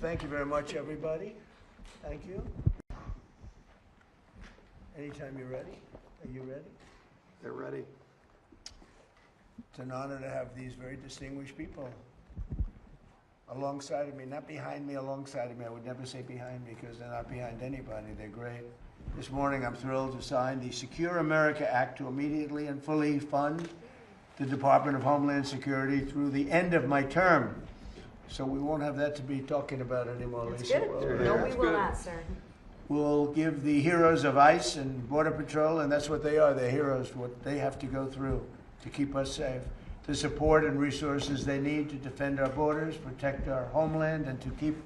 Thank you very much, everybody. Thank you. Anytime you're ready. Are you ready? They're ready. It's an honor to have these very distinguished people alongside of me, not behind me, alongside of me. I would never say behind me because they're not behind anybody. They're great. This morning I'm thrilled to sign the Secure America Act to immediately and fully fund the Department of Homeland Security through the end of my term. So we won't have that to be talking about anymore, That's Lisa. good. No, we will not, sir. We'll give the heroes of ICE and Border Patrol, and that's what they are, they're heroes, what they have to go through to keep us safe, the support and resources they need to defend our borders, protect our homeland, and to keep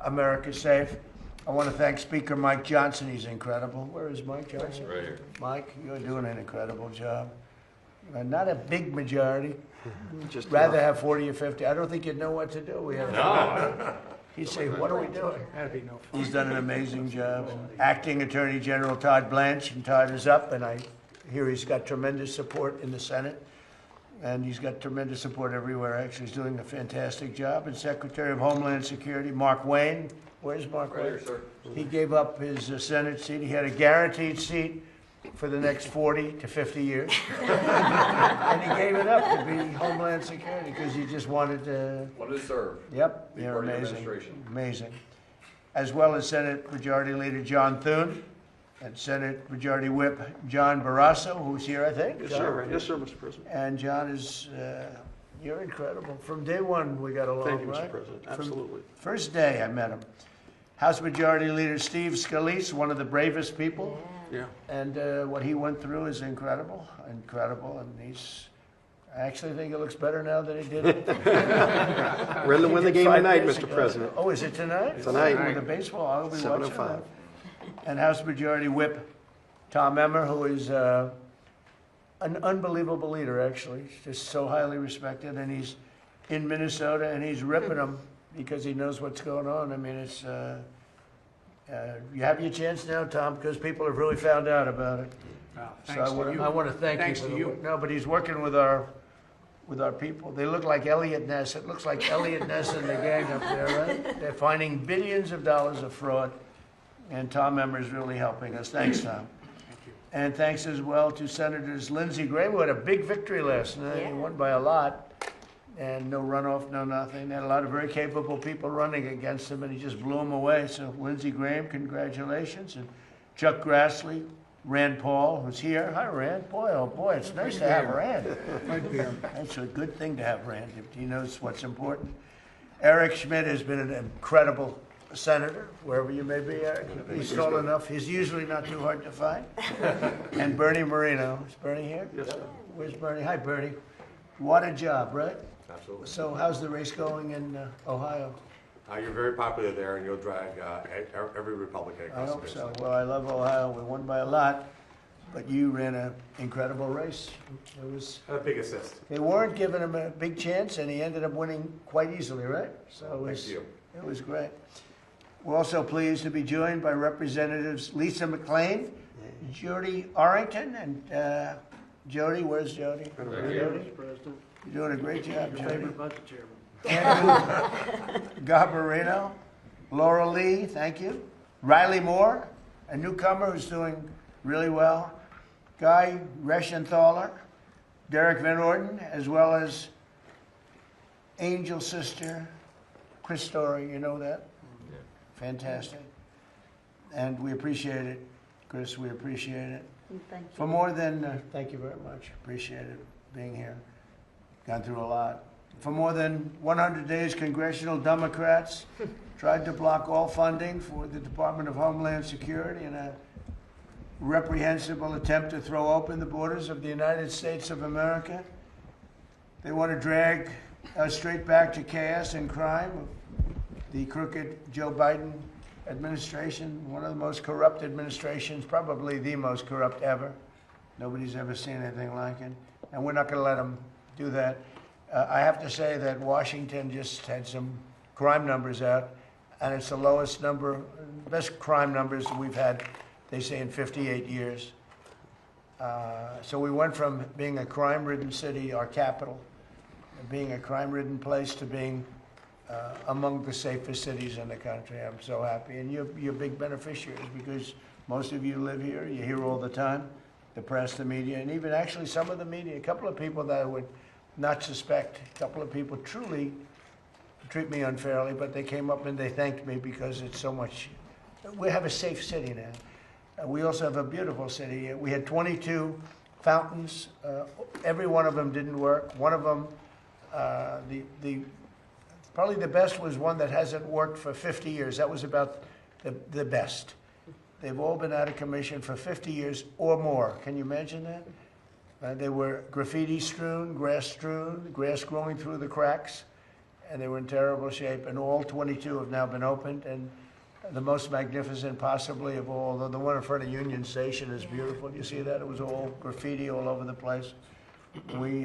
America safe. I want to thank Speaker Mike Johnson. He's incredible. Where is Mike Johnson? Right here. Mike, you're doing an incredible job. Not a big majority. Just Rather have 40 or 50. I don't think you'd know what to do. We have No. He'd say, what are we doing? That'd be no fun. He's done an amazing job. And Acting Attorney General Todd Blanche, and Todd is up, and I hear he's got tremendous support in the Senate, and he's got tremendous support everywhere. Actually, he's doing a fantastic job. And Secretary of Homeland Security, Mark Wayne. Where's Mark Wayne? Right here, sir. He gave up his Senate seat. He had a guaranteed seat for the next 40 to 50 years. And he gave it up to be Homeland Security because he just wanted to. Wanted to serve. Yep, Be you're part of your amazing. administration. Amazing. As well as Senate Majority Leader John Thune and Senate Majority Whip John Barrasso, who's here, I think. Yes, John? sir. Yes, sir, Mr. President. And John is, you're incredible. From day one, we got along, Thank you, right? Mr. President. From Absolutely. first day I met him. House Majority Leader Steve Scalise, one of the bravest people. Yeah. And what he went through is incredible, incredible. And I actually think it looks better now than he did. We're going to win the game 5 tonight, years Mr. ago. President. Oh, is it tonight? Tonight. With the baseball, I'll be watching 7:05. that. And House Majority Whip Tom Emmer, who is an unbelievable leader, actually. He's just so highly respected, and he's in Minnesota, and he's ripping them because he knows what's going on. I mean, it's you have your chance now, Tom, because people have really found out about it. Well, So thanks I to you. want to thank Thanks you. to For you. the work. No, but he's working with our people. They look like Elliot Ness. It looks like Elliot Ness and the gang up there, right? They're finding billions of dollars of fraud, and Tom Emmer is really helping us. Thanks, Tom. Thank you. And thanks as well to Senators Lindsey Graham, who had a big victory last night. He Yeah. won by a lot, and no runoff, no nothing. They had a lot of very capable people running against him, and he just blew them away. So Lindsey Graham, congratulations. And Chuck Grassley, Rand Paul, who's here. Hi, Rand. Boy, oh boy, it's nice to have Rand. It's a good thing to have Rand. He knows what's important. Eric Schmidt has been an incredible senator, wherever you may be, Eric. He's tall enough. He's usually not too hard to find. And Bernie Moreno. Is Bernie here? Yes, sir. Where's Bernie? Hi, Bernie. What a job, right? Absolutely. So how's the race going in Ohio? You're very popular there, and you'll drag every Republican I across the hope finish so. line. Well, I love Ohio. We won by a lot, but you ran an incredible race. It was. A big assist. They weren't giving him a big chance, and he ended up winning quite easily, right? So it was, Thank you. It was great. We're also pleased to be joined by Representatives Lisa McClain, Jody Arrington, and Jody. Where's Jody? Jody? President. You're doing a great job, Jody. Favorite budget chairman. Andrew Garbarino, Laura Lee, thank you. Riley Moore, a newcomer who's doing really well. Guy Reschenthaler, Derek Van Orden, as well as Angel Sister Chris Story, you know that? Yeah. Fantastic. And we appreciate it, Chris, we appreciate it. Thank you. For more than, thank you very much, appreciate it, being here. Gone through a lot. For more than 100 days, congressional Democrats tried to block all funding for the Department of Homeland Security in a reprehensible attempt to throw open the borders of the United States of America. They want to drag us straight back to chaos and crime of the crooked Joe Biden administration, one of the most corrupt administrations, probably the most corrupt ever. Nobody's ever seen anything like it. And we're not going to let them do that. I have to say that Washington just had some crime numbers out, and it's the lowest number, best crime numbers we've had, they say, in 58 years. So we went from being a crime-ridden city, our capital, being a crime-ridden place, to being among the safest cities in the country. I'm so happy. And you're big beneficiaries because most of you live here. You hear all the time, the press, the media, and even actually some of the media. A couple of people that I would not suspect, a couple of people truly treat me unfairly, but they came up and they thanked me because it's so much. We have a safe city now. We also have a beautiful city. We had 22 fountains. Every one of them didn't work. One of them, probably the best was one that hasn't worked for 50 years. That was about the best. They've all been out of commission for 50 years or more. Can you imagine that? They were graffiti strewn, grass growing through the cracks, and they were in terrible shape. And all 22 have now been opened, and the most magnificent possibly of all, the one in front of Union Station is beautiful. You see that? It was all graffiti all over the place. We,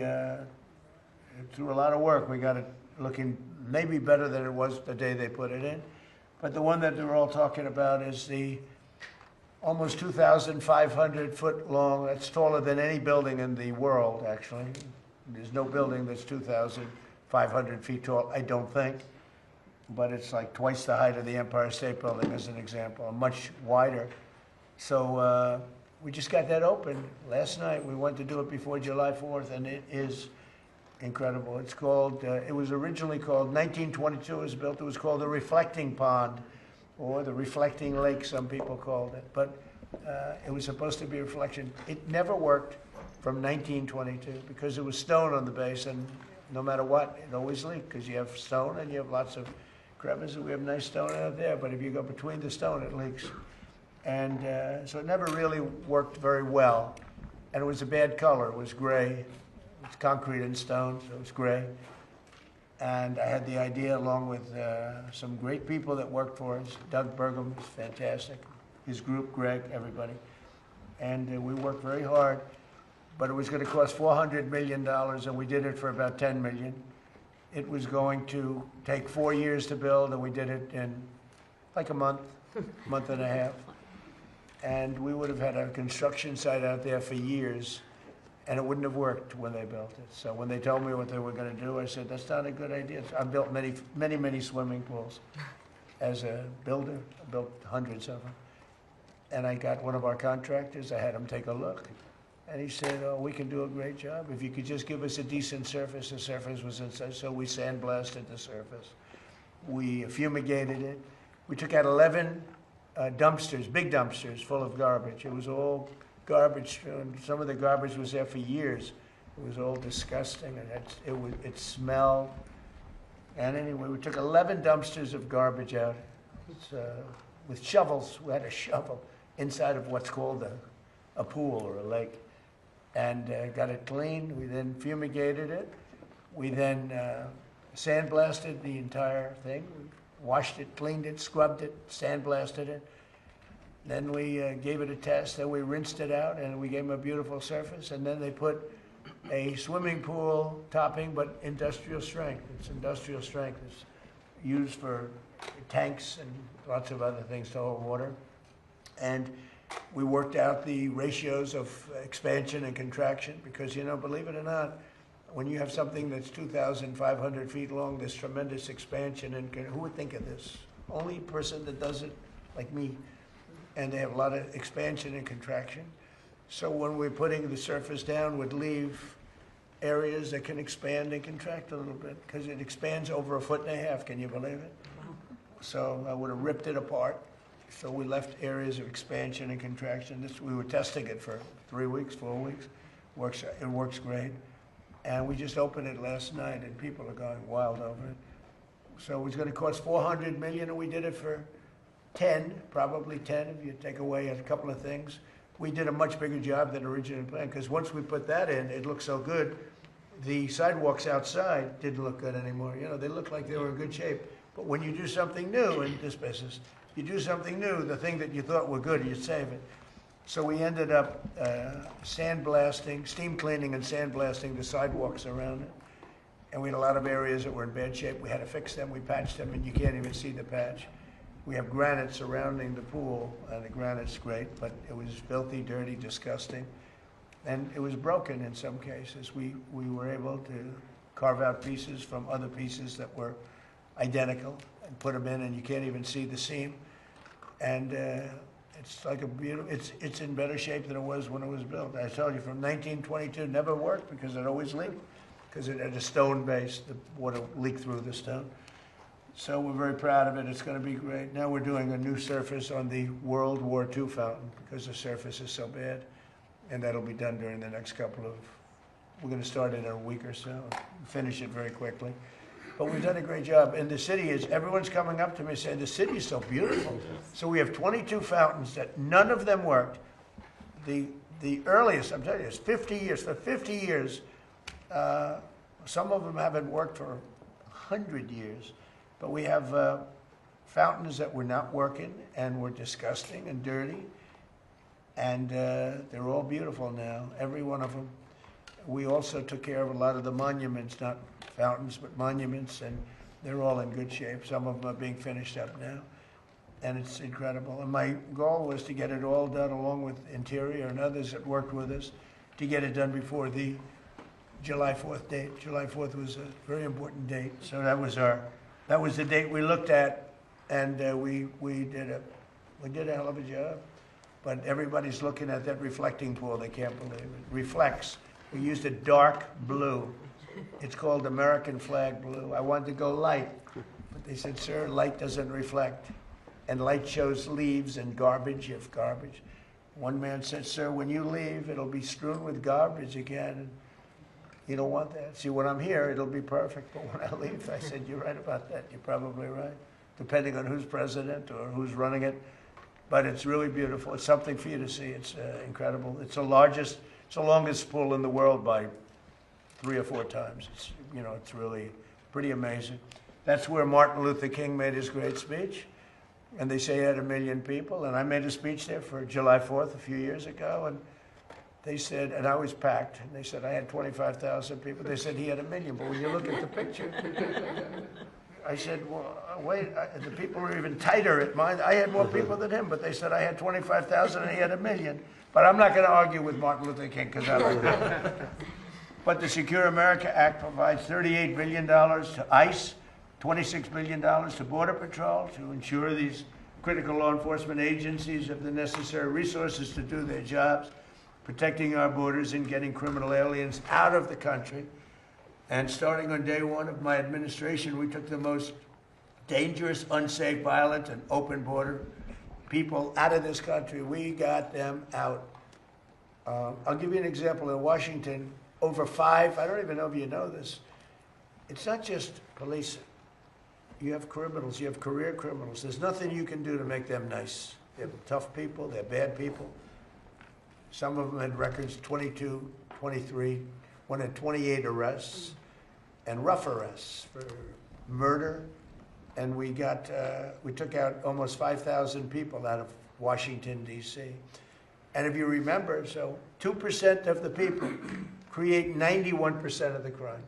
through a lot of work, we got it looking maybe better than it was the day they put it in. But the one that they're all talking about is the almost 2,500 foot long, that's taller than any building in the world, actually. There's no building that's 2,500 feet tall, I don't think. But it's like twice the height of the Empire State Building, as an example, and much wider. So we just got that open last night. We went to do it before July 4th, and it is incredible. It's called, it was originally called, 1922 it was built, it was called the Reflecting Pond, or the Reflecting Lake, some people called it. But it was supposed to be a reflection. It never worked from 1922 because there was stone on the base, and no matter what, it always leaked because you have stone and you have lots of crevices. We have nice stone out there, but if you go between the stone, it leaks. And so it never really worked very well. And it was a bad color. It was gray. It's concrete and stone, so it's gray. And I had the idea, along with some great people that worked for us. Doug Burgum was fantastic. His group, Greg, everybody. And we worked very hard. But it was going to cost $400 million, and we did it for about $10 million. It was going to take 4 years to build, and we did it in like a month and a half. And we would have had a construction site out there for years, and it wouldn't have worked when they built it. So when they told me what they were going to do, I said, that's not a good idea. So I built many swimming pools as a builder. I built hundreds of them. And I got one of our contractors, I had him take a look. And he said, oh, we can do a great job. If you could just give us a decent surface. The surface was inside, so we sandblasted the surface. We fumigated it. We took out 11 dumpsters, big dumpsters, full of garbage. It was all garbage strewn. Some of the garbage was there for years. It was all disgusting, and it smelled. And anyway, we took 11 dumpsters of garbage out. With shovels. We had a shovel inside of what's called a pool or a lake. And got it cleaned. We then fumigated it. We then sandblasted the entire thing. We washed it, cleaned it, scrubbed it, sandblasted it. Then we gave it a test. Then we rinsed it out, and we gave them a beautiful surface. And then they put a swimming pool topping, but industrial strength. It's industrial strength. It's used for tanks and lots of other things to hold water. And we worked out the ratios of expansion and contraction because, you know, believe it or not, when you have something that's 2,500 feet long, there's tremendous expansion. And who would think of this? Only person that does it, like me. And they have a lot of expansion and contraction. So when we're putting the surface down, would leave areas that can expand and contract a little bit because it expands over 1.5 feet. Can you believe it? So I would have ripped it apart. So we left areas of expansion and contraction. We were testing it for 3 weeks, 4 weeks. It works great. And we just opened it last night, and people are going wild over it. So it was going to cost $400 million, and we did it for 10, probably 10, if you take away a couple of things. We did a much bigger job than originally planned, because once we put that in, it looked so good. The sidewalks outside didn't look good anymore. You know, they looked like they were in good shape. But when you do something new in this business, you do something new, the thing that you thought were good, you save it. So we ended up sandblasting, steam cleaning and sandblasting the sidewalks around it. And we had a lot of areas that were in bad shape. We had to fix them, we patched them, and you can't even see the patch. We have granite surrounding the pool, and the granite's great, but it was filthy, dirty, disgusting. And it was broken in some cases. We were able to carve out pieces from other pieces that were identical, and put them in, and you can't even see the seam. And it's like a beautiful. It's in better shape than it was when it was built. I told you, from 1922, never worked because it always leaked, because it had a stone base. The water leaked through the stone. So we're very proud of it. It's going to be great. Now we're doing a new surface on the World War II fountain because the surface is so bad. And that'll be done during the next couple of, we're going to start it in a week or so, finish it very quickly. But we've done a great job. And the city is, everyone's coming up to me saying, the city is so beautiful. So we have 22 fountains that none of them worked. The earliest, I'm telling you, is 50 years. For 50 years, some of them haven't worked for 100 years. But we have fountains that were not working and were disgusting and dirty. And they're all beautiful now, every one of them. We also took care of a lot of the monuments, not fountains, but monuments, and they're all in good shape. Some of them are being finished up now, and it's incredible. And my goal was to get it all done, along with Interior and others that worked with us, to get it done before the July 4th date. July 4th was a very important date, so that was the date we looked at, and we did a hell of a job. But everybody's looking at that reflecting pool. They can't believe it. Reflects. We used a dark blue. It's called American flag blue. I wanted to go light, but they said, sir, light doesn't reflect. And light shows leaves and garbage, if garbage. One man said, sir, when you leave, it'll be strewn with garbage again. And you don't want that. See, when I'm here, it'll be perfect. But when I leave, I said, you're right about that. You're probably right, depending on who's president or who's running it. But it's really beautiful. It's something for you to see. It's incredible. It's the longest pool in the world by 3 or 4 times. It's really pretty amazing. That's where Martin Luther King made his great speech. And they say he had 1 million people. And I made a speech there for July 4th a few years ago. And they said, and I was packed. And they said, I had 25,000 people. They said he had 1 million. But when you look at the picture, I said, well, wait, the people were even tighter at mine. I had more people than him, but they said I had 25,000 and he had 1 million. But I'm not going to argue with Martin Luther King because I like that. But the Secure America Act provides $38 billion to ICE, $26 billion to Border Patrol to ensure these critical law enforcement agencies have the necessary resources to do their jobs, protecting our borders and getting criminal aliens out of the country. And starting on day 1 of my administration, we took the most dangerous, unsafe, violent, and open border people out of this country. We got them out. I'll give you an example. In Washington, over 5, I don't even know if you know this, it's not just policing. You have criminals, you have career criminals. There's nothing you can do to make them nice. They're tough people, they're bad people. Some of them had records, 22, 23, one had 28 arrests and rough arrests for murder. And we took out almost 5,000 people out of Washington, D.C. And if you remember, so 2% of the people create 91% of the crime.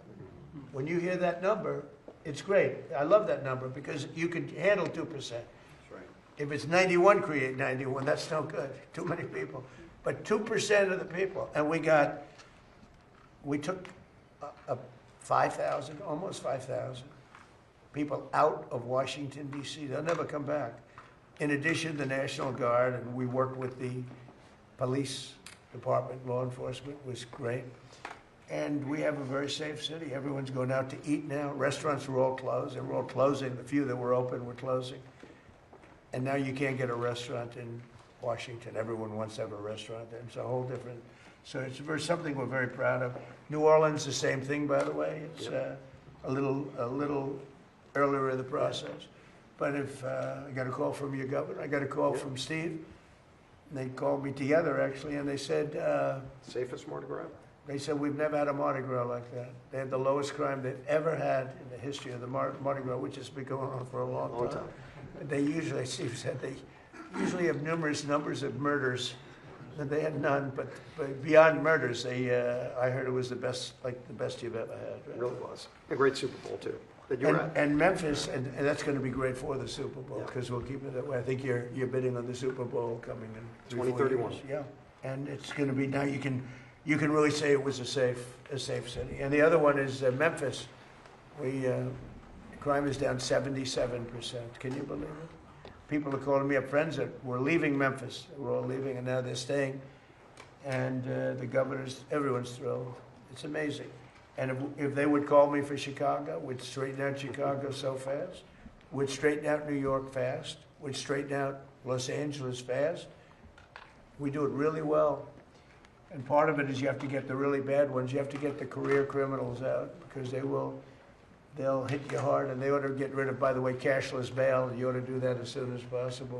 When you hear that number, it's great. I love that number because you can handle 2%. That's right. If it's 91 create 91, that's no good. Too many people. But 2% of the people, and we took 5,000, almost 5,000 people out of Washington, D.C. They'll never come back. In addition, the National Guard, and we worked with the police department, law enforcement was great. And we have a very safe city. Everyone's going out to eat now. Restaurants were all closed. They were all closing. The few that were open were closing. And now you can't get a restaurant in Washington. Everyone wants to have a restaurant there. It's a whole different, so it's something we're very proud of. New Orleans, the same thing, by the way. It's a little earlier in the process. But if I got a call from your governor, I got a call from Steve. And they called me together, actually, and they said... Safest Mardi Gras? They said, we've never had a Mardi Gras like that. They had the lowest crime they've ever had in the history of the Mardi Gras, which has been going on for a long time. They usually, Steve said, they usually have numerous numbers of murders. They had none, but beyond murders, I heard it was the best you've ever had. Right? It really was. A great Super Bowl, too. That you were at. And Memphis, and that's going to be great for the Super Bowl, because we'll keep it that way. I think you're bidding on the Super Bowl coming in 2031. Yeah, and it's going to be, now you can really say it was a safe city. And the other one is Memphis. Crime is down 77%. Can you believe it? People are calling me up, friends that were leaving Memphis. We're all leaving, and now they're staying. And the governor's, everyone's thrilled. It's amazing. And if they would call me for Chicago, we'd straighten out Chicago so fast. We'd straighten out New York fast. We'd straighten out Los Angeles fast. We do it really well. And part of it is you have to get the really bad ones. You have to get the career criminals out because they'll hit you hard, and they ought to get rid of, by the way, cashless bail. You ought to do that as soon as possible.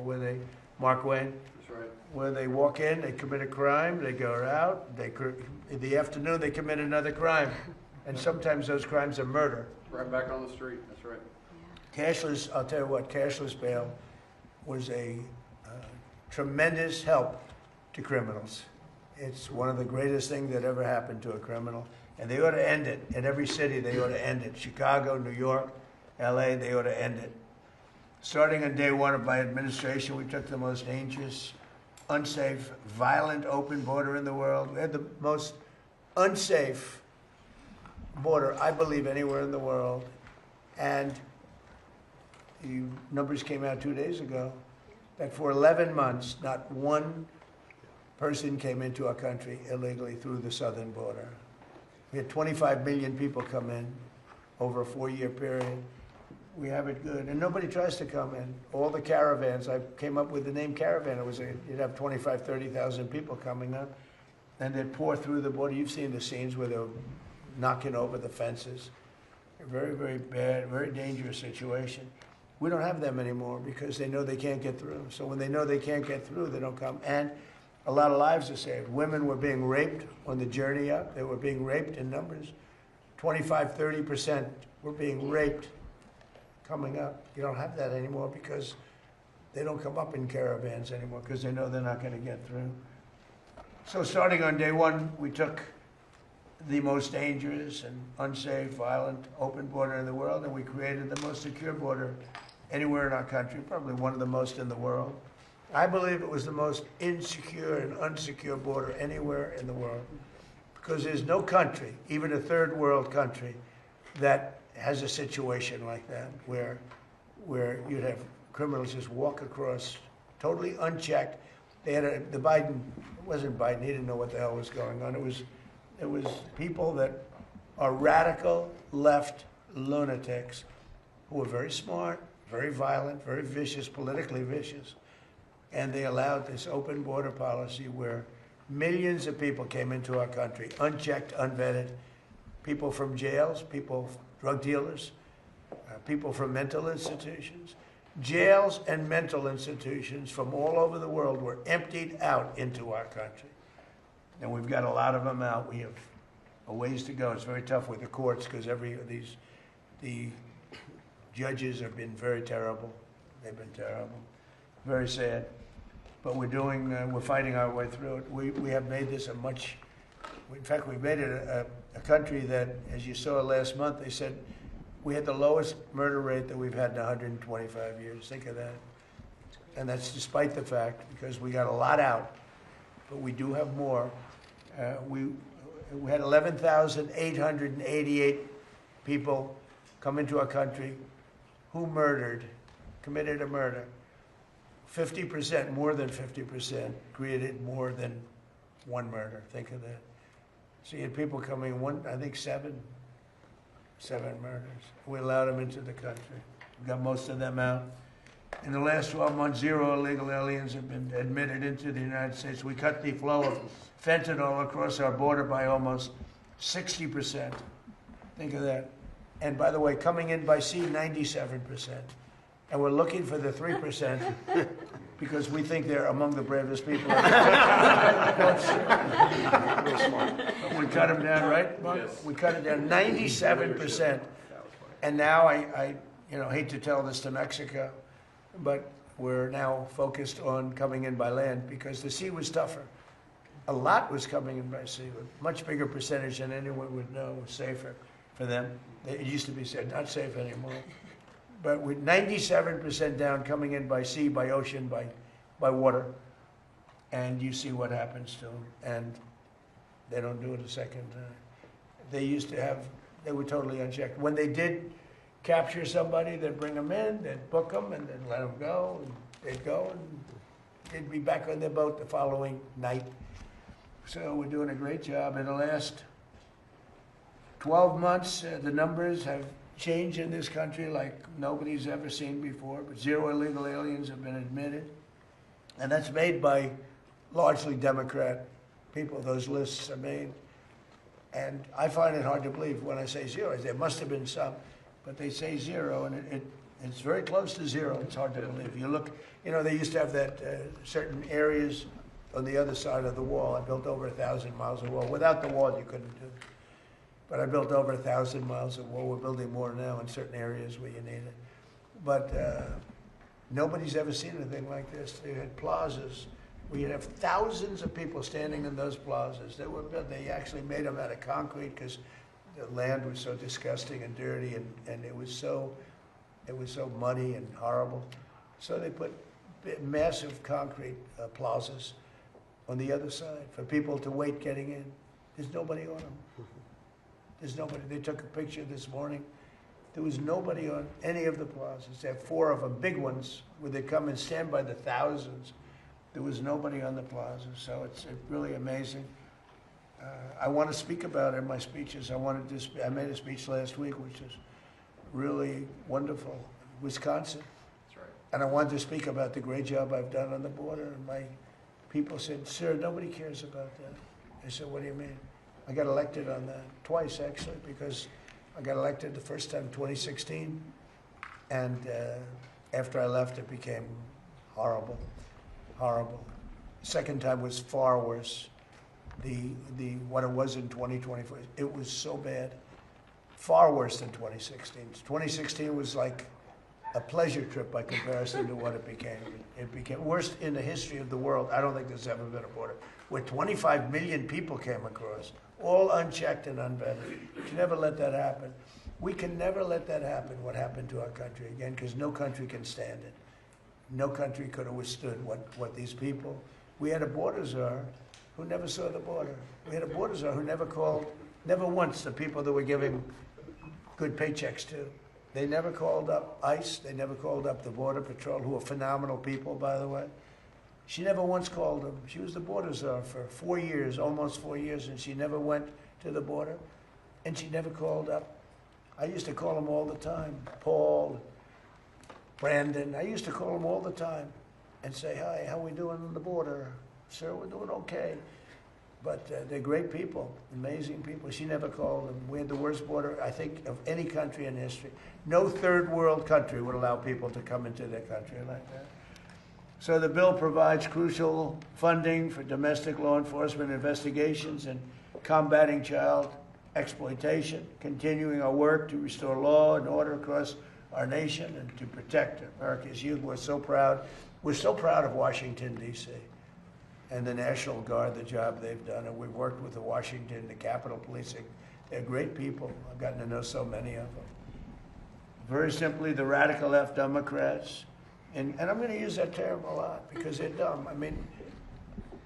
Mark Wayne? That's right. Where they walk in, they commit a crime, they go out, in the afternoon they commit another crime. And sometimes those crimes are murder. Right back on the street, that's right. Cashless, I'll tell you what, cashless bail was a tremendous help to criminals. It's one of the greatest things that ever happened to a criminal. And they ought to end it. In every city, they ought to end it. Chicago, New York, LA, they ought to end it. Starting on day one of my administration, we took the most dangerous, unsafe, violent open border in the world. We had the most unsafe border, I believe, anywhere in the world. And the numbers came out 2 days ago that for 11 months, not one person came into our country illegally through the southern border. We had 25 million people come in over a 4-year period. We have it good, and nobody tries to come in. All the caravans, I came up with the name caravan. You'd have 25, 30,000 people coming up, and they'd pour through the border. You've seen the scenes where they're knocking over the fences. A very, very bad, very dangerous situation. We don't have them anymore because they know they can't get through. So when they know they can't get through, they don't come. And a lot of lives are saved. Women were being raped on the journey up. They were being raped in numbers. 25, 30% were being raped coming up. You don't have that anymore because they don't come up in caravans anymore because they know they're not going to get through. So starting on day one, we took the most dangerous and unsafe, violent, open border in the world, and we created the most secure border anywhere in our country, probably one of the most in the world. I believe it was the most insecure and unsecure border anywhere in the world because there's no country, even a third world country, that has a situation like that where you'd have criminals just walk across totally unchecked. They had the Biden, it wasn't Biden, he didn't know what the hell was going on. It was people that are radical left lunatics who were very smart, very violent, very vicious, politically vicious. And they allowed this open border policy where millions of people came into our country, unchecked, unvetted, people from jails, people, drug dealers, people from mental institutions. Jails and mental institutions from all over the world were emptied out into our country. And we've got a lot of them out. We have a ways to go. It's very tough with the courts because the judges have been very terrible. They've been terrible. Very sad. But we're fighting our way through it. We have made this in fact, we've made it a country that, as you saw last month, they said we had the lowest murder rate that we've had in 125 years. Think of that. And that's despite the fact, because we got a lot out, but we do have more. We had 11,888 people come into our country who committed a murder. 50%, more than 50%, created more than one murder. Think of that. So you had people coming, I think seven murders. We allowed them into the country. We got most of them out. In the last 12 months, 0 illegal aliens have been admitted into the United States. We cut the flow of fentanyl across our border by almost 60%. Think of that. And by the way, coming in by sea, 97%. And we're looking for the 3% because we think they're among the bravest people. Real smart. We cut them down, right, Mark? Yes. We cut it down 97%. And now I hate to tell this to Mexico, but we're now focused on coming in by land because the sea was tougher. A lot was coming in by sea, a much bigger percentage than anyone would know was safer for them. It used to be said, not safe anymore. But with 97% down coming in by sea, by ocean, by water, and you see what happens to them, and they don't do it a second time. They were totally unchecked. When they did capture somebody, they'd bring them in, they'd book them, and then let them go, and they'd go, and they'd be back on their boat the following night. So we're doing a great job. In the last 12 months, the numbers have changed in this country like nobody's ever seen before, but 0 illegal aliens have been admitted. And that's made by largely Democrat people. Those lists are made. And I find it hard to believe when I say 0. There must have been some, but they say 0, and it's very close to 0. It's hard to believe. You look, they used to have that certain areas on the other side of the wall. I built over 1,000 miles of wall. Without the wall, you couldn't do it. But I built over 1,000 miles of wall. We're building more now in certain areas where you need it. But nobody's ever seen anything like this. They had plazas. We have thousands of people standing in those plazas. They actually made them out of concrete because the land was so disgusting and dirty, and it was so muddy and horrible. So they put massive concrete plazas on the other side for people to wait getting in. There's nobody on them. There's nobody. They took a picture this morning. There was nobody on any of the plazas. They have 4 of them, big ones, where they come and stand by the thousands. There was nobody on the plaza, so it's really amazing. I want to speak about it in my speeches. I made a speech last week, which is really wonderful. Wisconsin. That's right. And I wanted to speak about the great job I've done on the border. And my people said, "Sir, nobody cares about that." I said, "What do you mean?" I got elected on that twice, actually, because I got elected the first time in 2016, and after I left, it became horrible, horrible. Second time was far worse. What it was in 2024, it was so bad, far worse than 2016. 2016 was like a pleasure trip by comparison to what it became. It became worst in the history of the world. I don't think there's ever been a border where 25 million people came across, all unchecked and unvetted. You should never let that happen. We can never let that happen, what happened to our country again, because no country can stand it. No country could have withstood what these people. We had a border czar who never saw the border. We had a border czar who never called, never once, the people that were giving good paychecks to. They never called up ICE. They never called up the Border Patrol, who are phenomenal people, by the way. She never once called them. She was the border czar for 4 years, almost 4 years, and she never went to the border, and she never called up. I used to call them all the time, Paul, Brandon. I used to call them all the time and say, "Hi, how we doing on the border?" "Sir, we're doing okay." But they're great people, amazing people. She never called them. We had the worst border, I think, of any country in history. No third world country would allow people to come into their country like that. So the bill provides crucial funding for domestic law enforcement investigations and combating child exploitation, continuing our work to restore law and order across our nation and to protect America's youth. We're so proud. We're so proud of Washington, D.C. and the National Guard, the job they've done. And we've worked with the Washington, the Capitol Policing. They're great people. I've gotten to know so many of them. Very simply, the radical left Democrats, and I'm going to use that term a lot because they're dumb. I mean,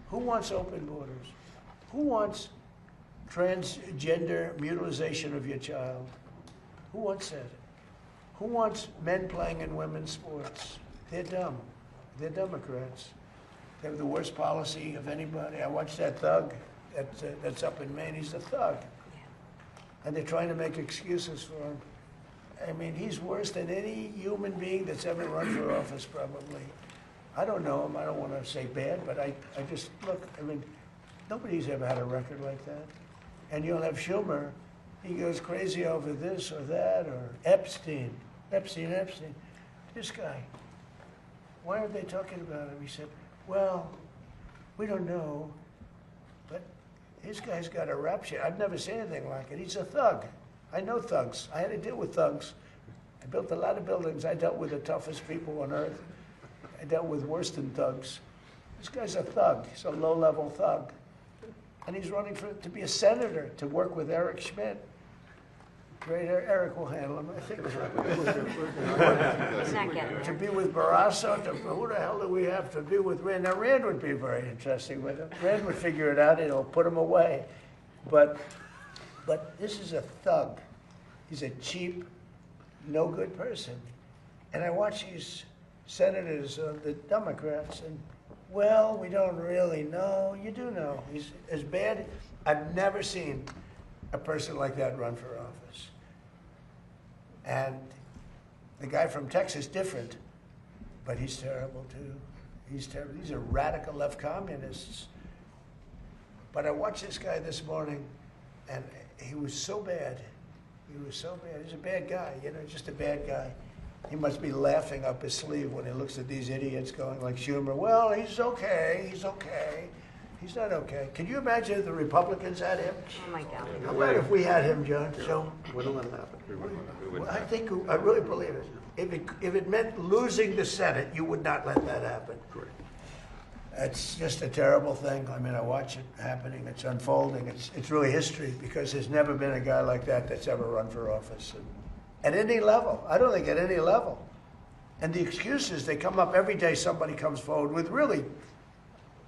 who wants open borders? Who wants transgender mutilization of your child? Who wants that? Who wants men playing in women's sports? They're dumb. They're Democrats. They have the worst policy of anybody. I watched that thug that's up in Maine. He's a thug. And they're trying to make excuses for him. I mean, he's worse than any human being that's ever run for office, probably. I don't know him. I don't want to say bad, but I just, look, I mean, nobody's ever had a record like that. And you'll have Schumer. He goes crazy over this or that, or Epstein. This guy. Why aren't they talking about him? He said, well, we don't know, but this guy's got a rap sheet. I've never seen anything like it. He's a thug. I know thugs. I had to deal with thugs. I built a lot of buildings. I dealt with the toughest people on earth. I dealt with worse than thugs. This guy's a thug. He's a low-level thug. And he's running to be a senator, to work with Eric Schmidt. Great, Eric will handle him, I think. He's not getting To it. be with Barrasso, who the hell do we have to be with Rand? Now, Rand would be very interesting with him. Rand would figure it out, it'll put him away. But this is a thug. He's a cheap, no good person. And I watch these senators, the Democrats, and, well, we don't really know. You do know. He's as bad. I've never seen a person like that run for office. And the guy from Texas, different, but he's terrible too. He's terrible. These are radical left communists. But I watched this guy this morning, and he was so bad. He was so bad. He's a bad guy, you know, just a bad guy. He must be laughing up his sleeve when he looks at these idiots going like Schumer, well, he's okay, he's okay. He's not okay. Can you imagine if the Republicans had him? Oh my God. How about if we had him, John? So, Wouldn't let it happen. well, I really believe it. If it meant losing the Senate, you would not let that happen. Correct. It's just a terrible thing. I mean, I watch it happening. It's unfolding. It's really history because there's never been a guy like that that's ever run for office. At any level. I don't think at any level. And the excuses, they come up every day. Somebody comes forward with really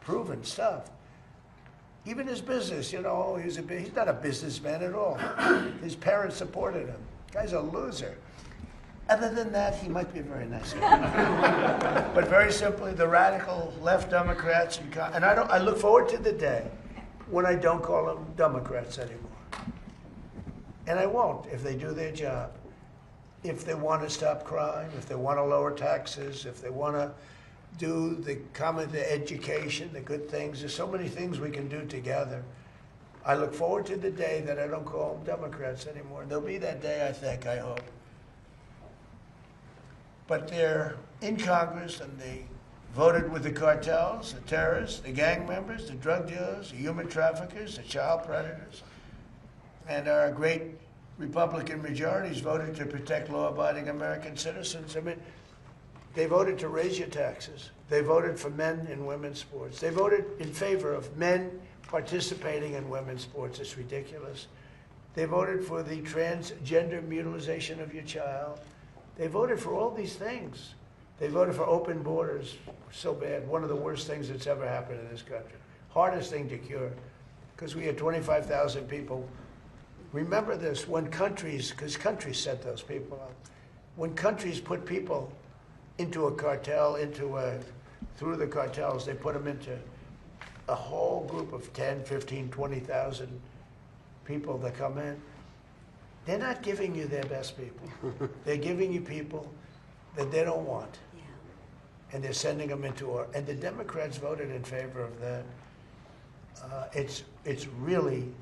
proven stuff. Even his business, you know, he's not a businessman at all. His parents supported him. Guy's a loser. Other than that, he might be a very nice guy. But very simply, the radical left Democrats, and I look forward to the day when I don't call them Democrats anymore. And I won't if they do their job. If they want to stop crime, if they want to lower taxes, if they want to do the education, the good things. There's so many things we can do together. I look forward to the day that I don't call them Democrats anymore. There'll be that day, I think, I hope. But they're in Congress and they voted with the cartels, the terrorists, the gang members, the drug dealers, the human traffickers, the child predators. And our great Republican majorities voted to protect law-abiding American citizens. I mean, they voted to raise your taxes. They voted for men in women's sports. They voted in favor of men participating in women's sports. It's ridiculous. They voted for the transgender mutilization of your child. They voted for all these things. They voted for open borders. So bad. One of the worst things that's ever happened in this country. Hardest thing to cure. Because we had 25,000 people. Remember this, when countries, because countries set those people up, when countries put people into a cartel, through the cartels, they put them into a whole group of 10, 15, 20,000 people that come in. They're not giving you their best people. They're giving you people that they don't want. Yeah. And they're sending them into and the Democrats voted in favor of that. It's really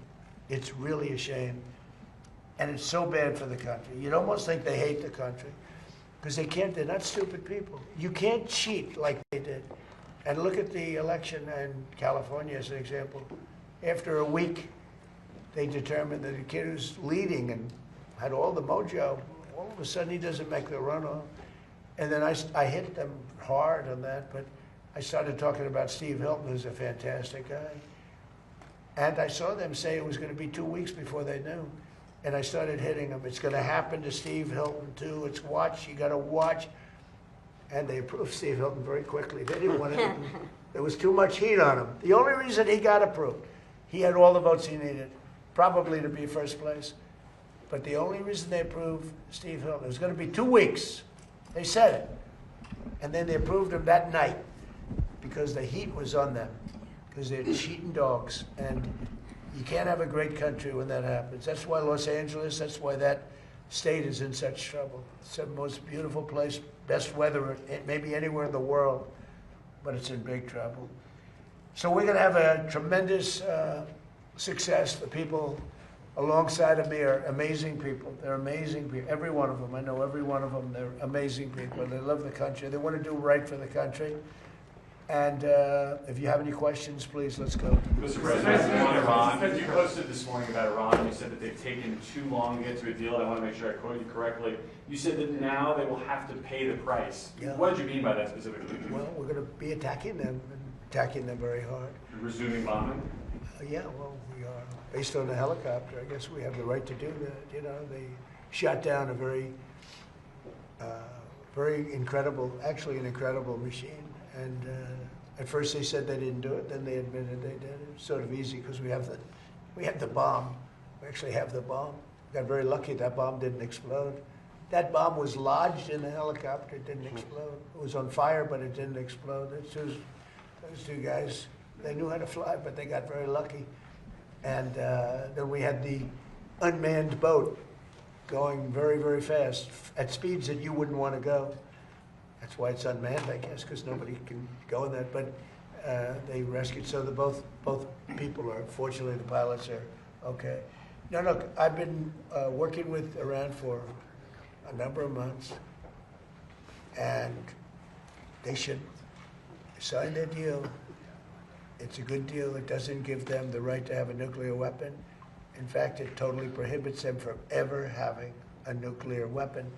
a shame. And it's so bad for the country. You'd almost think they hate the country. Because they're not stupid people. You can't cheat like they did. And look at the election in California as an example. After a week, they determined that the kid who's leading and had all the mojo, all of a sudden he doesn't make the runoff. And then I hit them hard on that, but I started talking about Steve Hilton, who's a fantastic guy. And I saw them say it was going to be 2 weeks before they knew. And I started hitting them. It's going to happen to Steve Hilton, too. It's watch. You got to watch. And they approved Steve Hilton very quickly. They didn't want it. There was too much heat on him. The only reason he got approved, he had all the votes he needed, probably to be first place. But the only reason they approved Steve Hilton, it was going to be 2 weeks. They said it. And then they approved him that night because the heat was on them, because they're cheating dogs. And you can't have a great country when that happens. That's why Los Angeles, that's why that state is in such trouble. It's the most beautiful place, best weather maybe anywhere in the world, but it's in big trouble. So we're going to have a tremendous success. The people alongside of me are amazing people. They're amazing people, every one of them. I know every one of them. They're amazing people. They love the country. They want to do right for the country. And if you have any questions, please, let's go. Mr. President, on Iran, you posted this morning about Iran. You said that they've taken too long to get to a deal. I want to make sure I quote you correctly. You said that now they will have to pay the price. Yeah. What did you mean by that specifically? Well, we're going to be attacking them, and attacking them very hard. Resuming bombing? Yeah, well, we are. Based on the helicopter, I guess we have the right to do that. You know, they shot down a very incredible, actually an incredible machine. And at first they said they didn't do it, then they admitted they did. It was sort of easy because we have the bomb. We actually have the bomb. We got very lucky that bomb didn't explode. That bomb was lodged in the helicopter. It didn't explode. It was on fire, but it didn't explode. Those two guys, they knew how to fly, but they got very lucky. And then we had the unmanned boat going very, very fast at speeds that you wouldn't want to go. That's why it's unmanned, I guess, because nobody can go in that. But they rescued. So both people are. Fortunately, the pilots are okay. Now, look, I've been working with Iran for a number of months, and they should sign their deal. It's a good deal. It doesn't give them the right to have a nuclear weapon. In fact, it totally prohibits them from ever having a nuclear weapon.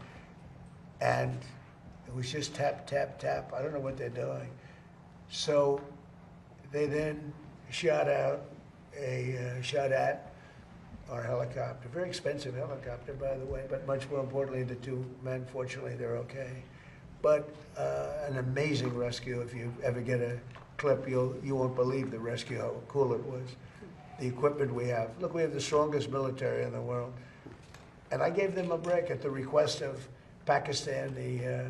And it was just tap, tap, tap. I don't know what they're doing. So they then shot at our helicopter. Very expensive helicopter, by the way, but much more importantly, the two men, fortunately, they're okay. But an amazing rescue. If you ever get a clip, you won't believe the rescue, how cool it was. The equipment we have. Look, we have the strongest military in the world. And I gave them a break at the request of Pakistan. The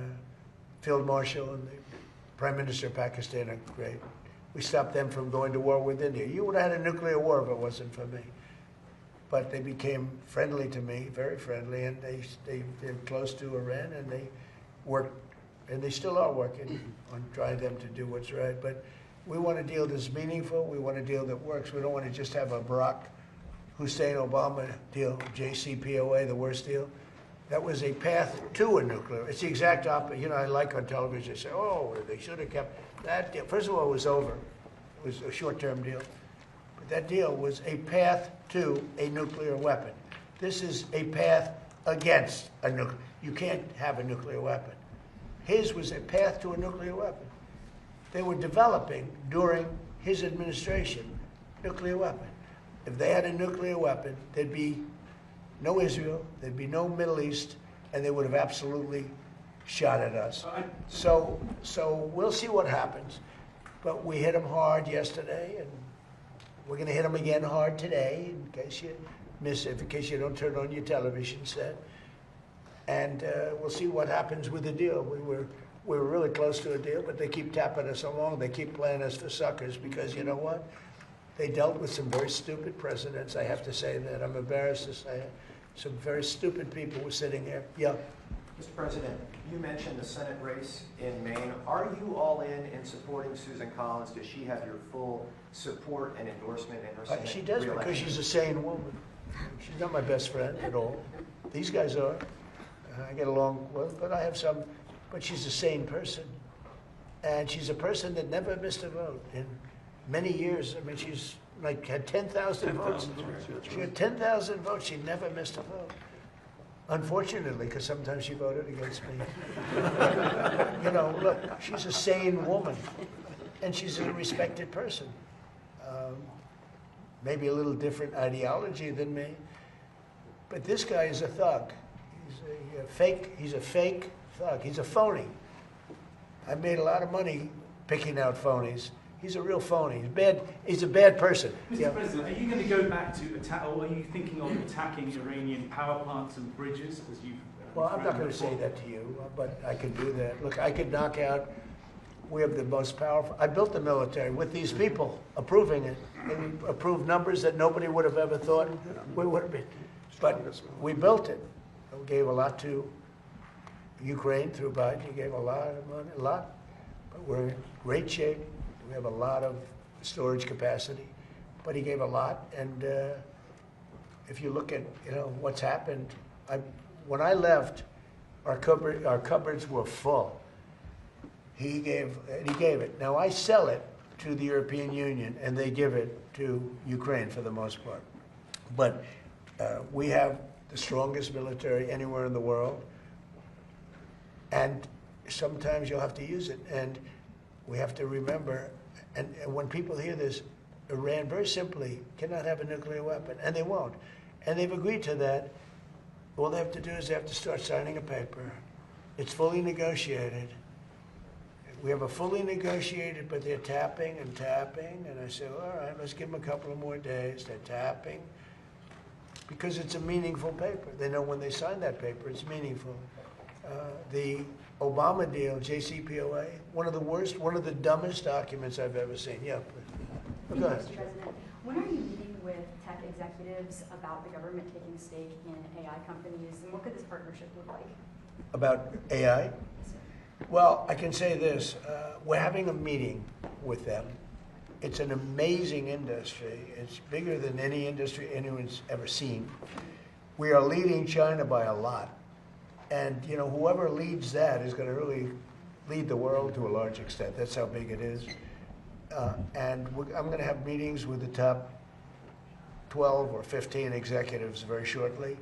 Field Marshal and the Prime Minister of Pakistan are great. We stopped them from going to war with India. You would have had a nuclear war if it wasn't for me. But they became friendly to me, very friendly, and they're close to Iran, and they worked, and they still are working on trying them to do what's right. But we want a deal that's meaningful. We want a deal that works. We don't want to just have a Barack Hussein Obama deal, JCPOA, the worst deal. That was a path to a nuclear. It's the exact opposite. You know, I like on television, they say, oh, they should have kept that deal. First of all, it was over. It was a short-term deal. But that deal was a path to a nuclear weapon. This is a path against a nuclear. You can't have a nuclear weapon. His was a path to a nuclear weapon. They were developing during his administration nuclear weapon. If they had a nuclear weapon, there'd be no Israel, there'd be no Middle East, and they would have absolutely shot at us. So we'll see what happens. But we hit them hard yesterday, and we're going to hit them again hard today, in case you miss it, in case you don't turn on your television set. And we'll see what happens with the deal. We were really close to a deal, but they keep tapping us along. They keep playing us for suckers because, you know what? They dealt with some very stupid presidents. I have to say that. I'm embarrassed to say it. Some very stupid people were sitting here. Yeah. Mr. President, you mentioned the Senate race in Maine. Are you all in supporting Susan Collins? Does she have your full support and endorsement in her Senate She does re-election? because she's a sane woman. She's not my best friend at all. These guys are. I get along well, but I have some. But she's a sane person. And she's a person that never missed a vote in many years. I mean, she's like had 10,000 votes. She had 10,000 votes. She never missed a vote. Unfortunately, because sometimes she voted against me. You know, look, she's a sane woman, and she's a respected person. Maybe a little different ideology than me, but this guy is a thug. He's a fake thug. He's a phony. I made a lot of money picking out phonies. He's a real phony. He's bad. He's a bad person. Mr. President, are you going to go back to attack, or are you thinking of attacking Iranian power plants and bridges as you've? Well, I'm not going to say that to you, but I could do that. Look, I could knock out. We have the most powerful. I built the military with these people approving it. They approved numbers that nobody would have ever thought we would have been. But we built it. We gave a lot to Ukraine through Biden. He gave a lot of money, a lot. But we're in great shape. We have a lot of storage capacity, but he gave a lot. And if you look at what's happened, when I left, our cupboards were full. He gave it. Now I sell it to the European Union, and they give it to Ukraine for the most part. But we have the strongest military anywhere in the world, and sometimes you'll have to use it. And we have to remember, and when people hear this, Iran very simply cannot have a nuclear weapon, and they won't. And they've agreed to that. All they have to do is they have to start signing a paper. It's fully negotiated. We have a fully negotiated, but they're tapping and tapping. And I say, all right, let's give them a couple of more days. They're tapping. because it's a meaningful paper. They know when they sign that paper, it's meaningful. The Obama deal, JCPOA, one of the worst, one of the dumbest documents I've ever seen. Yeah, please. Go ahead. Mr. President, when are you meeting with tech executives about the government taking a stake in AI companies, and what could this partnership look like? About AI? Well, I can say this. We're having a meeting with them. It's an amazing industry. It's bigger than any industry anyone's ever seen. We are leading China by a lot. And, you know, whoever leads that is going to really lead the world to a large extent. That's how big it is. And I'm going to have meetings with the top 12 or 15 executives very shortly.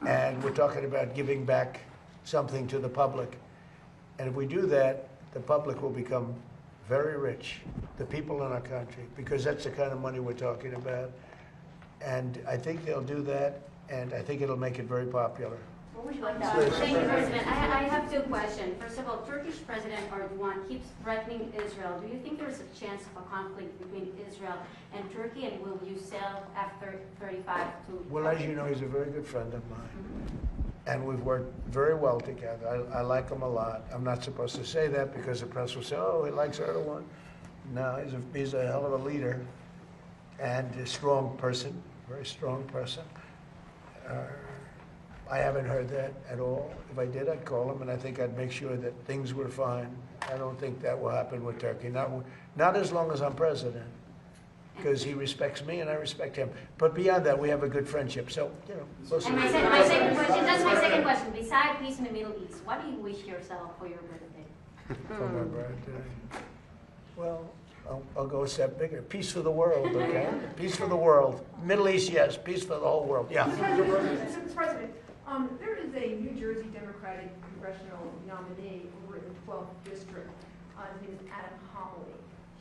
And we're talking about giving back something to the public. And if we do that, the public will become very rich, the people in our country, because that's the kind of money we're talking about. And I think they'll do that, and I think it'll make it very popular. What would you like to Thank you, President. I have two questions. First of all, Turkish President Erdogan keeps threatening Israel. Do you think there is a chance of a conflict between Israel and Turkey, and will you sell F-35 to Well, as you know, he's a very good friend of mine. And we've worked very well together. I like him a lot. I'm not supposed to say that because the press will say, oh, he likes Erdogan. No, he's a hell of a leader and a strong person, very strong person. I haven't heard that at all. If I did, I'd call him, and I think I'd make sure that things were fine. I don't think that will happen with Turkey, not as long as I'm president, because he respects me and I respect him. But beyond that, we have a good friendship. So, you know, we'll see. And my second question, that's my second question. Besides peace in the Middle East, what do you wish yourself for your birthday? For my birthday. Well, I'll go a step bigger. Peace for the world, okay? Peace for the world. Middle East, yes. Peace for the whole world. Yeah. Mr. President, there is a New Jersey Democratic congressional nominee over in the 12th district. His name is Adam Homily.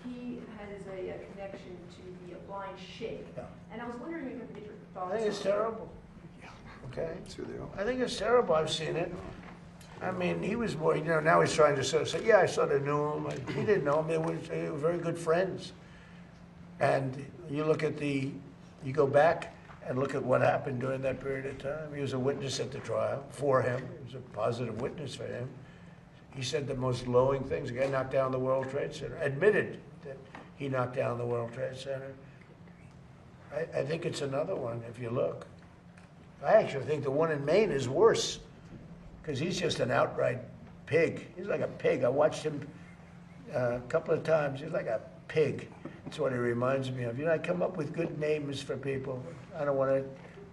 He has a connection to the blind sheikh. Yeah. And I was wondering if you could get your thoughts I think it's on that. terrible. Okay? That's who they are. I think it's terrible. I've seen it. I mean, he was more, you know, now he's trying to sort of say, yeah, I sort of knew him. He didn't know him. They were very good friends. And you look at you go back and look at what happened during that period of time. He was a witness at the trial for him. He was a positive witness for him. He said the most glowing things. The guy knocked down the World Trade Center, admitted that he knocked down the World Trade Center. I think it's another one, if you look. I actually think the one in Maine is worse, because he's just an outright pig. He's like a pig. I watched him a couple of times. He's like a pig. That's what he reminds me of. You know, I come up with good names for people. I don't want to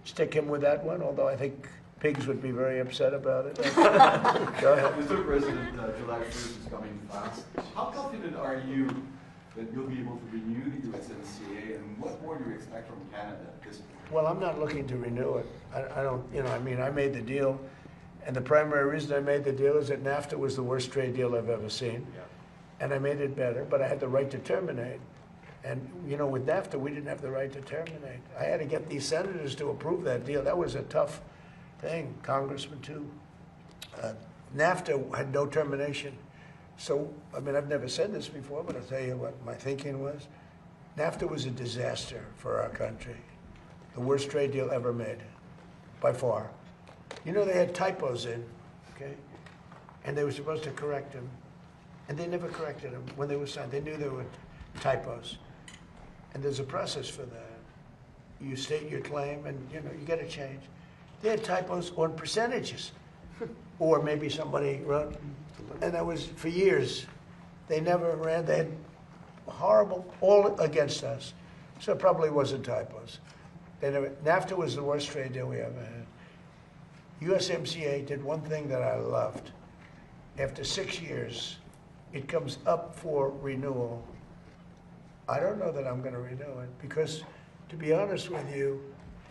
stick him with that one, although I think pigs would be very upset about it. Go ahead. Mr. President, July 1st is coming fast. How confident are you that you'll be able to renew the USMCA, and what more do you expect from Canada at this point? Well, I'm not looking to renew it. I don't, you know, I mean, I made the deal, and the primary reason I made the deal is that NAFTA was the worst trade deal I've ever seen. Yeah. And I made it better, but I had the right to terminate. And, you know, with NAFTA, we didn't have the right to terminate. I had to get these senators to approve that deal. That was a tough thing, congressman too. NAFTA had no termination. So, I mean, I've never said this before, but I'll tell you what my thinking was. NAFTA was a disaster for our country. The worst trade deal ever made, by far. You know, they had typos in, okay? And they were supposed to correct them. And they never corrected them when they were signed. They knew there were typos. And there's a process for that. You state your claim and, you know, you get a change. They had typos on percentages. Or maybe somebody wrote, and that was for years. They never ran, they had horrible, all against us. So it probably wasn't typos. NAFTA was the worst trade deal we ever had. USMCA did one thing that I loved. After 6 years, it comes up for renewal. I don't know that I'm going to renew it because, to be honest with you,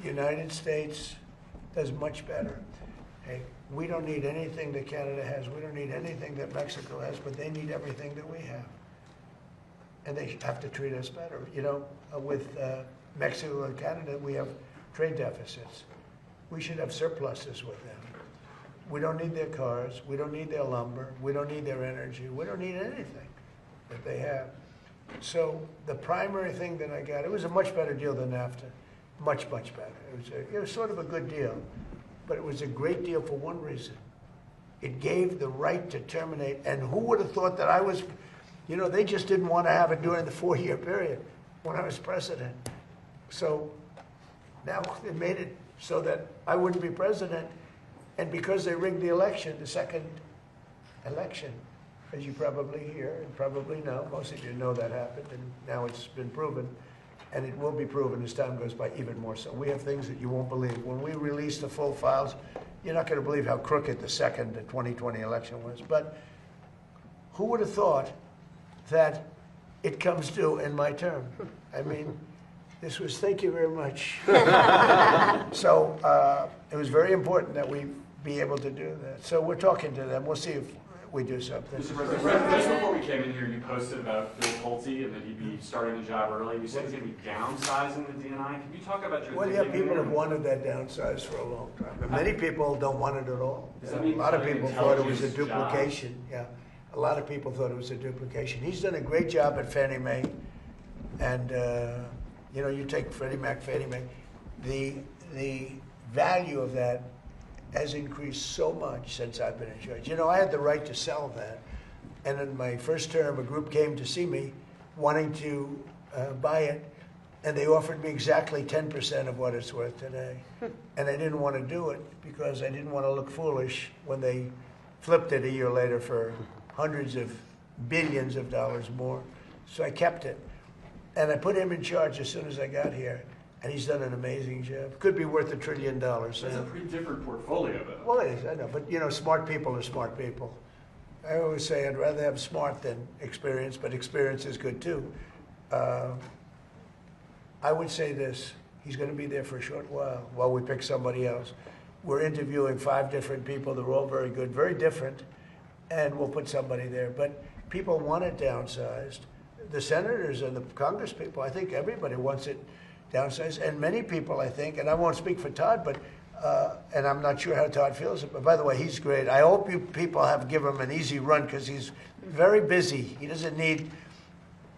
the United States does much better. Hey, we don't need anything that Canada has. We don't need anything that Mexico has, but they need everything that we have. And they have to treat us better. You know, with Mexico and Canada, we have trade deficits. We should have surpluses with them. We don't need their cars. We don't need their lumber. We don't need their energy. We don't need anything that they have. So the primary thing that I got, it was a much better deal than NAFTA. much better. It was sort of a good deal, but it was a great deal for one reason. It gave the right to terminate, and who would have thought that I was, they just didn't want to have it during the 4-year period when I was president. So now it made it so that I wouldn't be president, and because they rigged the election, the second election, as you probably hear and probably know, most of you know that happened, and now it's been proven, and it will be proven as time goes by even more so. We have things that you won't believe. When we release the full files, you're not going to believe how crooked the 2020 election was. But who would have thought that it comes due in my term? I mean, this was, thank you very much. So it was very important that we be able to do that. So we're talking to them. We'll see if we do something. Mr. President, just before we came in here, you posted about Bill Pulte and that he'd be starting a job early. You said he's going to be downsizing the DNI. Can you talk about your Well, yeah, people have wanted that downsized for a long time. But many people don't want it at all. A lot of people thought it was a duplication. Yeah, a lot of people thought it was a duplication. He's done a great job at Fannie Mae. And, you take Freddie Mac, Fannie Mae. The value of that has increased so much since I've been in charge. I had the right to sell that. And in my first term, a group came to see me wanting to buy it. And they offered me exactly 10% of what it's worth today. And I didn't want to do it because I didn't want to look foolish when they flipped it a year later for hundreds of billions of dollars more. So I kept it. And I put him in charge as soon as I got here. And he's done an amazing job. Could be worth $1 trillion. That's a pretty different portfolio, though. Well, it is, I know. But, smart people are smart people. I always say I'd rather have smart than experience, but experience is good, too. I would say this. He's going to be there for a short while we pick somebody else. We're interviewing 5 different people. They're all very good, very different. And we'll put somebody there. But people want it downsized. The senators and the Congress people, I think everybody wants it downsized, and many people, I think, and I won't speak for Todd, but and I'm not sure how Todd feels. But by the way, he's great. I hope you people have given him an easy run because he's very busy. He doesn't need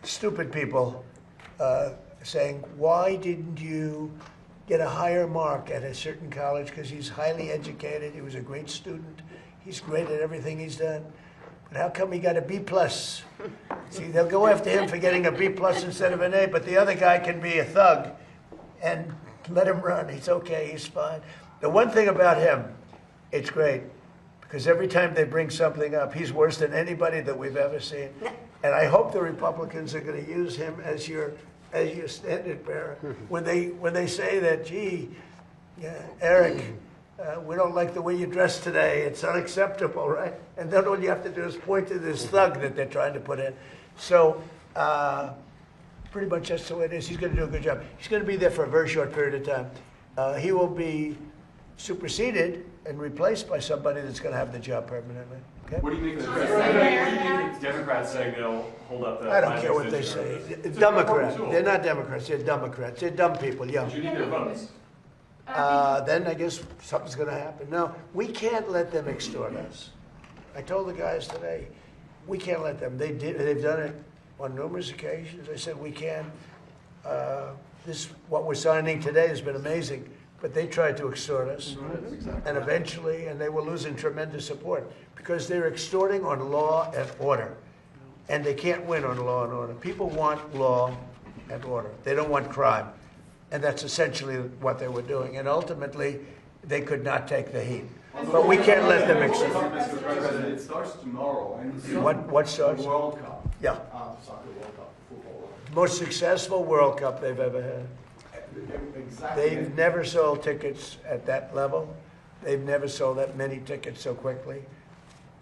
stupid people saying, "Why didn't you get a higher mark at a certain college?" Because he's highly educated. He was a great student. He's great at everything he's done. But how come he got a B+? See, they'll go after him for getting a B+ instead of an A, but the other guy can be a thug and let him run. He's okay, he's fine. The one thing about him, it's great, because every time they bring something up, he's worse than anybody that we've ever seen. And I hope the Republicans are going to use him as your standard bearer. When they say that, gee, Eric, we don't like the way you dress today. It's unacceptable, right? And then all you have to do is point to this thug that they're trying to put in. So pretty much that's the way it is. He's going to do a good job. He's going to be there for a very short period of time. He will be superseded and replaced by somebody that's going to have the job permanently. Okay? What do you think of the Democrats saying they'll hold up the... I don't care what they say. Democrats. They're not Democrats. They're Democrats. They're dumb people, yeah. But you need their votes. Then I guess something's going to happen. No, we can't let them extort us. I told the guys today, we can't let them. They've done it on numerous occasions. I said we can. What we're signing today has been amazing, but they tried to extort us, and eventually, and they were losing tremendous support because they're extorting on law and order, and they can't win on law and order. People want law and order. They don't want crime. And that's essentially what they were doing. And ultimately, they could not take the heat. But we can't let them extort. Mr. President, it starts tomorrow. And What starts? The World Cup. Yeah. Soccer World Cup, football World Cup. Most successful World Cup they've ever had. Exactly. They've never sold tickets at that level. They've never sold that many tickets so quickly.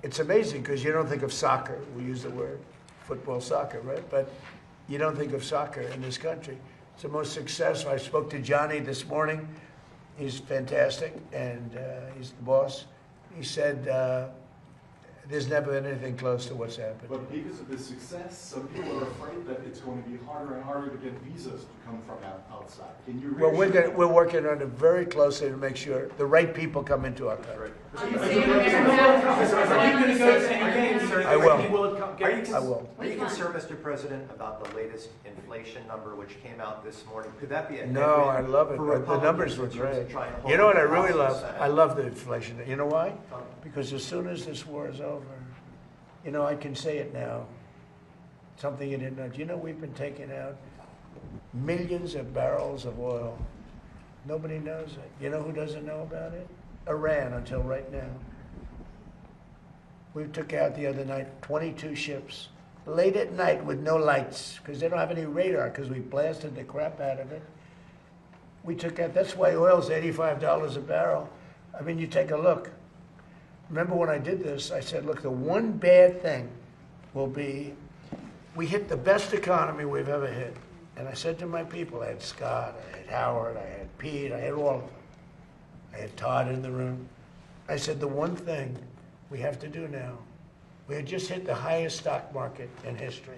It's amazing because you don't think of soccer. We use the word football, soccer, right? But you don't think of soccer in this country. It's the most successful. I spoke to Johnny this morning. He's fantastic, and he's the boss. He said there's never been anything close to what's happened. But because of the success, some people are afraid that it's going to be harder and harder to get visas to come from outside. Can you Well, we're working on it very closely to make sure the right people come into our country. Are you going to go to any games? I will. He will come, Are you, I will. are you concerned, Mr. President, about the latest inflation number which came out this morning? Could that be a No, headwind I love it. for The Republicans numbers were in terms of great. trying to hold You know what I up the really House and love? Senate? I love the inflation. You know why? Because as soon as this war is over, you know, I can say it now. Something you didn't know. Do you know we've been taking out millions of barrels of oil? Nobody knows it. You know who doesn't know about it? Iran, until right now. We took out the other night 22 ships, late at night with no lights, because they don't have any radar, because we blasted the crap out of it. We took out, that's why oil's $85 a barrel. I mean, you take a look. Remember when I did this, I said, look, the one bad thing will be, we hit the best economy we've ever hit. And I said to my people, I had Scott, I had Howard, I had Pete, I had all of them. I had Todd in the room. I said, the one thing we have to do now, we had just hit the highest stock market in history,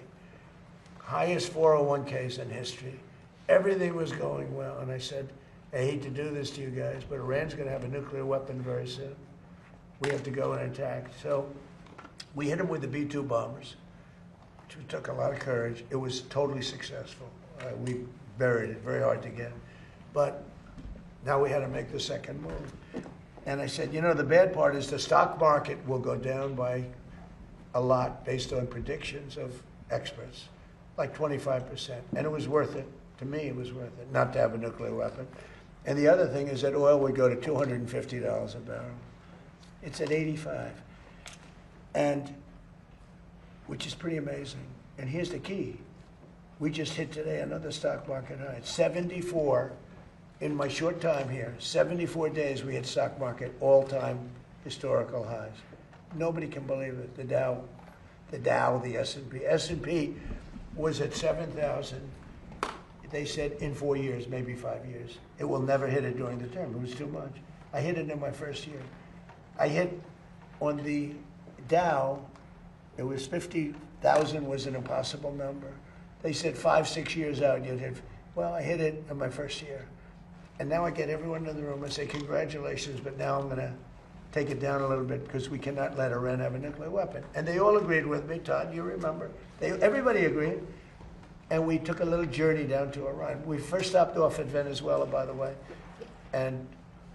highest 401ks in history. Everything was going well. And I said, I hate to do this to you guys, but Iran's going to have a nuclear weapon very soon. We have to go and attack. So we hit them with the B-2 bombers, which took a lot of courage. It was totally successful. We buried it, very hard to get. But now we had to make the second move. And I said, you know, the bad part is the stock market will go down by a lot based on predictions of experts, like 25%. And it was worth it. To me, it was worth it, not to have a nuclear weapon. And the other thing is that oil would go to $250 a barrel. It's at 85, and which is pretty amazing. And here's the key. We just hit today another stock market high. 74, in my short time here, 74 days we hit stock market all-time historical highs. Nobody can believe it. The Dow, the S&P. S&P was at 7,000. They said in 4 years, maybe 5 years. It will never hit it during the term. It was too much. I hit it in my first year. I hit on the Dow, it was 50,000 was an impossible number. They said 5, 6 years out you'd hit. Well, I hit it in my first year. And now I get everyone in the room and say, congratulations, but now I'm going to take it down a little bit because we cannot let Iran have a nuclear weapon. And they all agreed with me, Todd, you remember. Everybody agreed. And we took a little journey down to Iran. We first stopped off at Venezuela, by the way, and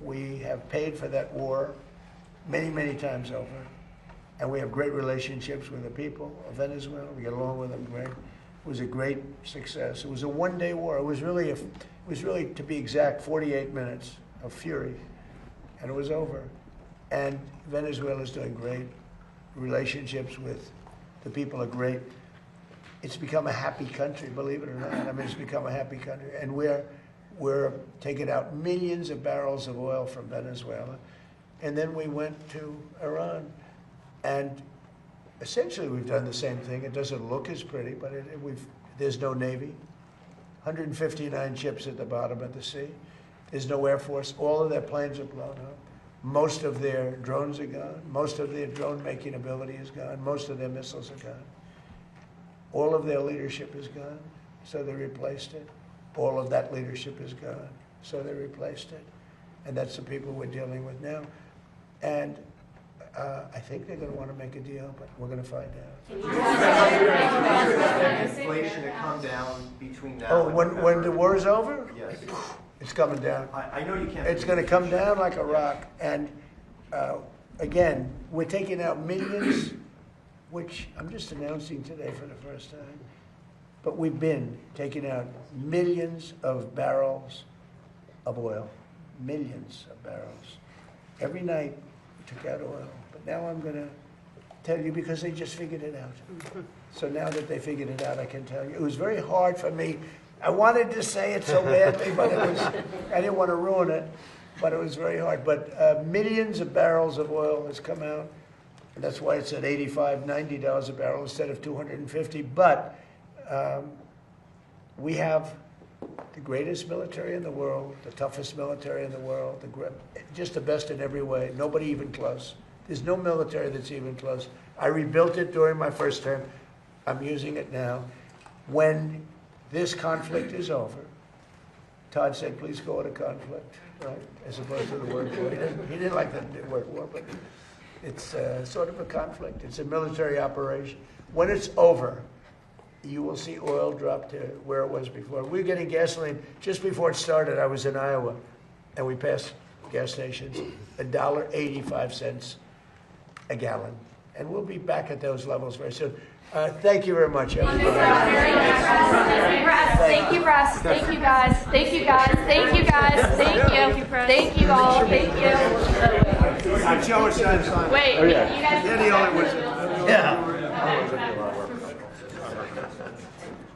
we have paid for that war many, many times over. And we have great relationships with the people of Venezuela. We get along with them great. It was a great success. It was a one-day war. It was really, to be exact, 48 minutes of fury, and it was over. And Venezuela is doing great. Relationships with the people are great. It's become a happy country, believe it or not. I mean, it's become a happy country. And we're taking out millions of barrels of oil from Venezuela. And then we went to Iran. And essentially, we've done the same thing. It doesn't look as pretty, but there's no Navy. 159 ships at the bottom of the sea. There's no Air Force. All of their planes are blown up. Most of their drones are gone. Most of their drone-making ability is gone. Most of their missiles are gone. All of their leadership is gone, so they replaced it. All of that leadership is gone, so they replaced it. And that's the people we're dealing with now. And I think they're going to want to make a deal, but we're going to find out. Inflation to come down between now Oh, and when the November. war is over? Yes. It's coming down. I know you can't. It's going to come down like a rock. And again, we're taking out millions, which I'm just announcing today for the first time. But we've been taking out millions of barrels of oil. Millions of barrels. Every night we took out oil. But now I'm going to tell you because they just figured it out. So now that they figured it out, I can tell you. It was very hard for me. I wanted to say it so badly, but I didn't want to ruin it. But it was very hard. But millions of barrels of oil has come out. And that's why it's at $85, $90 a barrel instead of $250. But we have the greatest military in the world, the toughest military in the world, just the best in every way. Nobody even close. There's no military that's even close. I rebuilt it during my first term. I'm using it now. When this conflict is over, Todd said, please go into conflict, right? As opposed to the word war. He didn't like the word war, but It's sort of a conflict. It's a military operation. When it's over, you will see oil drop to where it was before. We were getting gasoline just before it started. I was in Iowa, and we passed gas stations, $1.85 a gallon. And we'll be back at those levels very soon. Thank you very much, everybody. Thank you, press. Thank you, guys. Thank you, guys. Thank you, guys. Thank you. Thank you all. Thank you. Joe was sign. Wait, you guys. Yeah.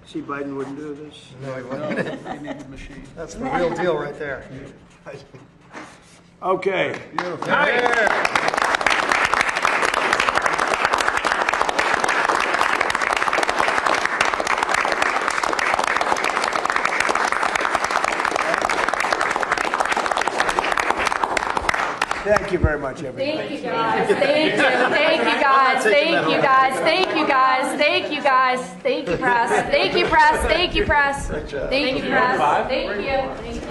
See, Biden wouldn't do this. No, he wouldn't. He needed a machine. That's the real deal right there. Okay. Thank you very much, everybody. Thank you, guys. Thank you. Thank you, guys. Thank you, guys. Thank you, guys. Thank you, guys. Thank you, press. Thank you, press. Thank you, press. Thank you, press. Thank you.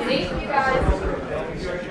Thank you, guys.